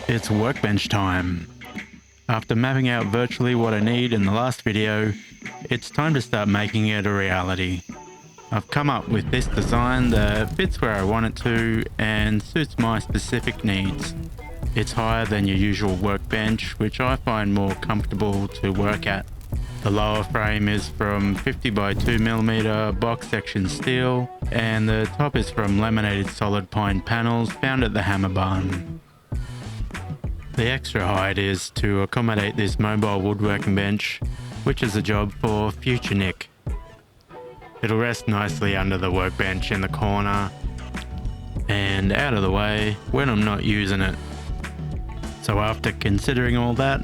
It's workbench time. After mapping out virtually what I need in the last video, it's time to start making it a reality. I've come up with this design that fits where I want it to and suits my specific needs. It's higher than your usual workbench, which I find more comfortable to work at. The lower frame is from 50 by 2mm box section steel, and the top is from laminated solid pine panels found at the hammer barn. The extra height is to accommodate this mobile woodworking bench, which is a job for future Nick. It'll rest nicely under the workbench in the corner and out of the way when I'm not using it. So after considering all that,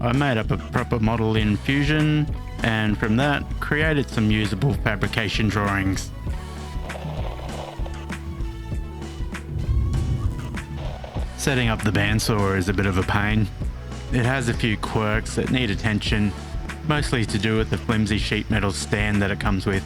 I made up a proper model in Fusion, and from that created some usable fabrication drawings. Setting up the bandsaw is a bit of a pain. It has a few quirks that need attention, mostly to do with the flimsy sheet metal stand that it comes with,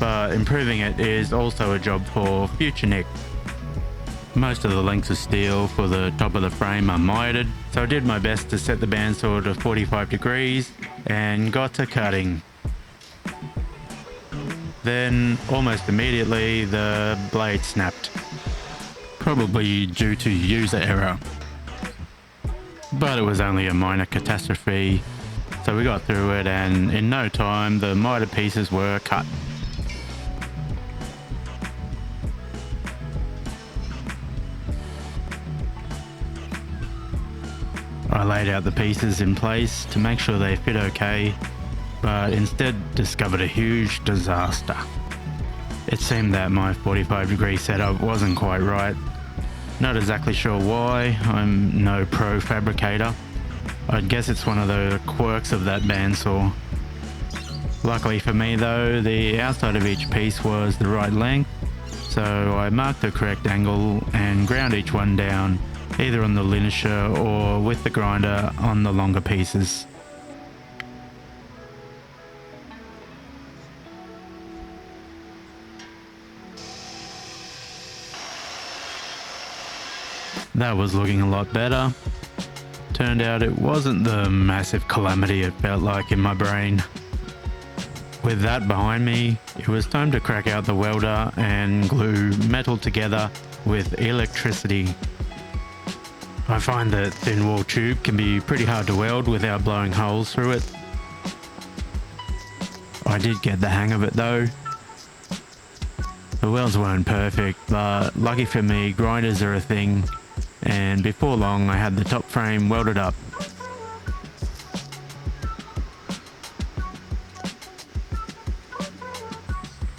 but improving it is also a job for future Nick. Most of the lengths of steel for the top of the frame are mitered, so I did my best to set the bandsaw to 45 degrees and got to cutting. Then, almost immediately, the blade snapped. Probably due to user error. But it was only a minor catastrophe, so we got through it, and in no time the mitered pieces were cut. I laid out the pieces in place to make sure they fit okay, but instead discovered a huge disaster. It seemed that my 45-degree setup wasn't quite right. Not exactly sure why, I'm no pro fabricator. I'd guess it's one of the quirks of that bandsaw. Luckily for me though, the outside of each piece was the right length, so I marked the correct angle and ground each one down, either on the linisher or with the grinder on the longer pieces. That was looking a lot better. Turned out it wasn't the massive calamity it felt like in my brain. With that behind me, it was time to crack out the welder and glue metal together with electricity. I find that thin wall tube can be pretty hard to weld without blowing holes through it. I did get the hang of it though. The welds weren't perfect, but lucky for me, grinders are a thing, and before long I had the top frame welded up.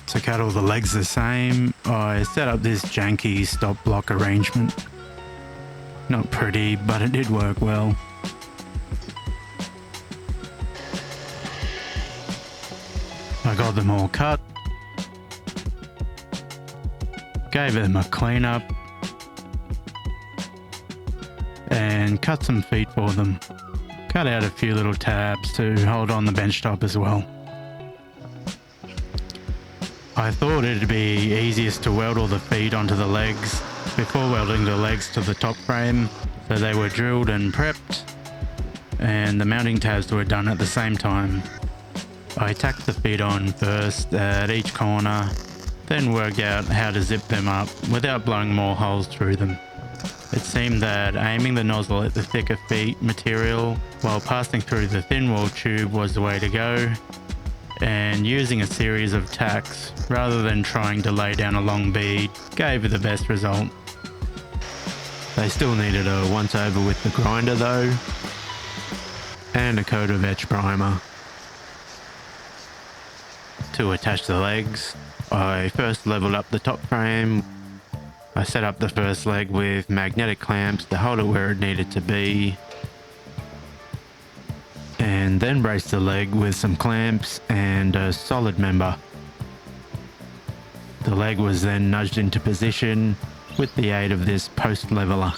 To cut all the legs the same, I set up this janky stop block arrangement. Not pretty, but it did work well. I got them all cut, gave them a clean up, and cut some feet for them. Cut out a few little tabs to hold on the benchtop as well. I thought it'd be easiest to weld all the feet onto the legs before welding the legs to the top frame, so they were drilled and prepped, and the mounting tabs were done at the same time. I tacked the feet on first at each corner, then worked out how to zip them up without blowing more holes through them. It seemed that aiming the nozzle at the thicker feet material while passing through the thin wall tube was the way to go, and using a series of tacks rather than trying to lay down a long bead gave the best result. They still needed a once over with the grinder though, and a coat of etch primer. To attach the legs, I first leveled up the top frame. I set up the first leg with magnetic clamps to hold it where it needed to be, and then braced the leg with some clamps and a solid member. The leg was then nudged into position with the aid of this post leveler.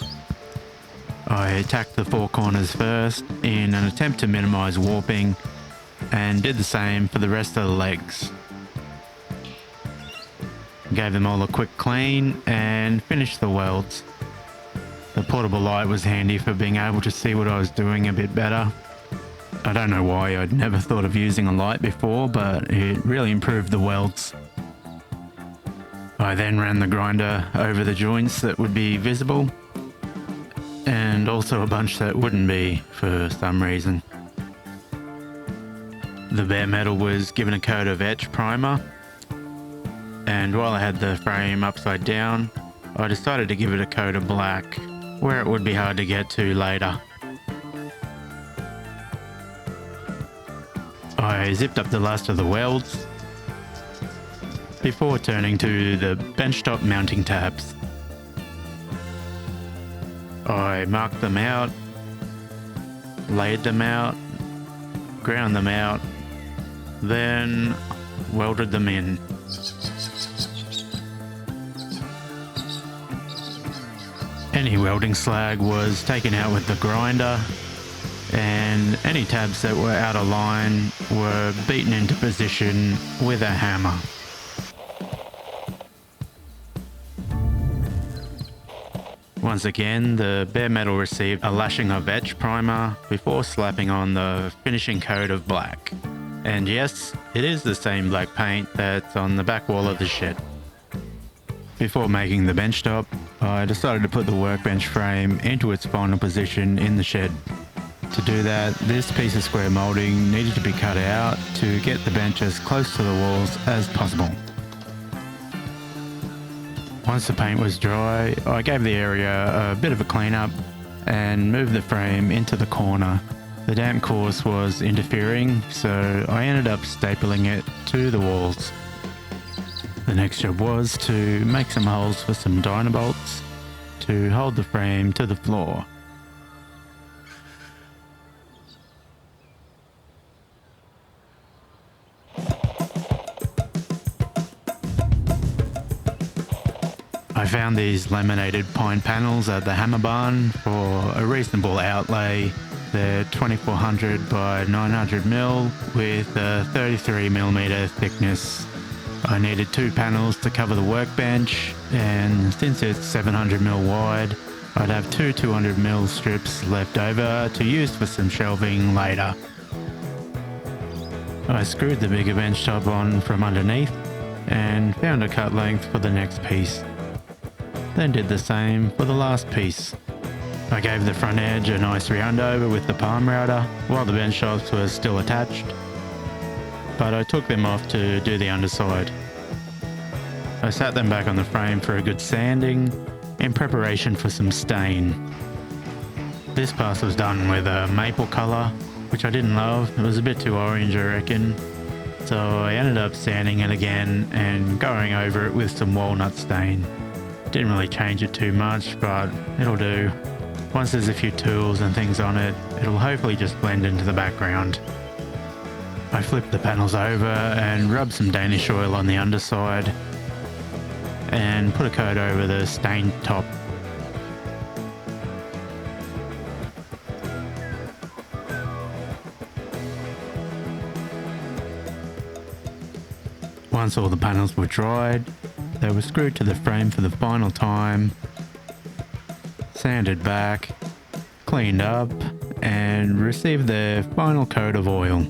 I attacked the four corners first in an attempt to minimize warping, and did the same for the rest of the legs. Gave them all a quick clean and finished the welds. The portable light was handy for being able to see what I was doing a bit better. I don't know why I'd never thought of using a light before, but it really improved the welds. I then ran the grinder over the joints that would be visible, and also a bunch that wouldn't be for some reason. The bare metal was given a coat of etch primer, and while I had the frame upside down, I decided to give it a coat of black, where it would be hard to get to later. I zipped up the last of the welds before turning to the benchtop mounting tabs. I marked them out, laid them out, ground them out, then welded them in. Any welding slag was taken out with the grinder, and any tabs that were out of line were beaten into position with a hammer. Once again, the bare metal received a lashing of etch primer before slapping on the finishing coat of black. And yes, it is the same black paint that's on the back wall of the shed. Before making the benchtop, I decided to put the workbench frame into its final position in the shed. To do that, this piece of square moulding needed to be cut out to get the bench as close to the walls as possible. Once the paint was dry, I gave the area a bit of a clean up and moved the frame into the corner. The damp course was interfering, so I ended up stapling it to the walls. The next job was to make some holes for some dynabolts to hold the frame to the floor. I found these laminated pine panels at the hammer barn for a reasonable outlay. They're 2400 by 900mm with a 33mm thickness. I needed 2 panels to cover the workbench, and since it's 700mm wide, I'd have 2 200mm strips left over to use for some shelving later. I screwed the bigger benchtop on from underneath and found a cut length for the next piece. Then did the same for the last piece. I gave the front edge a nice round over with the palm router while the benchtops were still attached, but I took them off to do the underside. I sat them back on the frame for a good sanding in preparation for some stain. This pass was done with a maple colour, which I didn't love. It was a bit too orange, I reckon. So I ended up sanding it again and going over it with some walnut stain. Didn't really change it too much, but it'll do. Once there's a few tools and things on it, it'll hopefully just blend into the background. I flipped the panels over and rubbed some Danish oil on the underside and put a coat over the stained top. Once all the panels were dried, they were screwed to the frame for the final time, sanded back, cleaned up, and received their final coat of oil.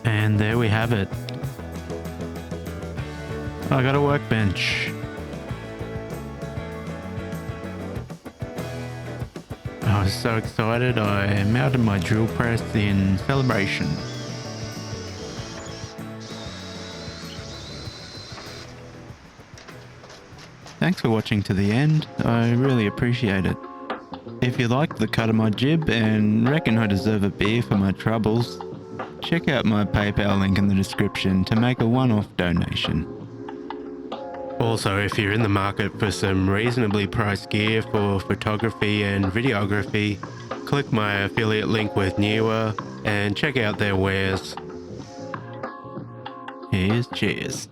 And there we have it. I got a workbench. I was so excited I mounted my drill press in celebration. Thanks for watching to the end, I really appreciate it. If you liked the cut of my jib and reckon I deserve a beer for my troubles, check out my PayPal link in the description to make a one-off donation. Also, if you're in the market for some reasonably priced gear for photography and videography, click my affiliate link with NEEWER and check out their wares. Here's cheers.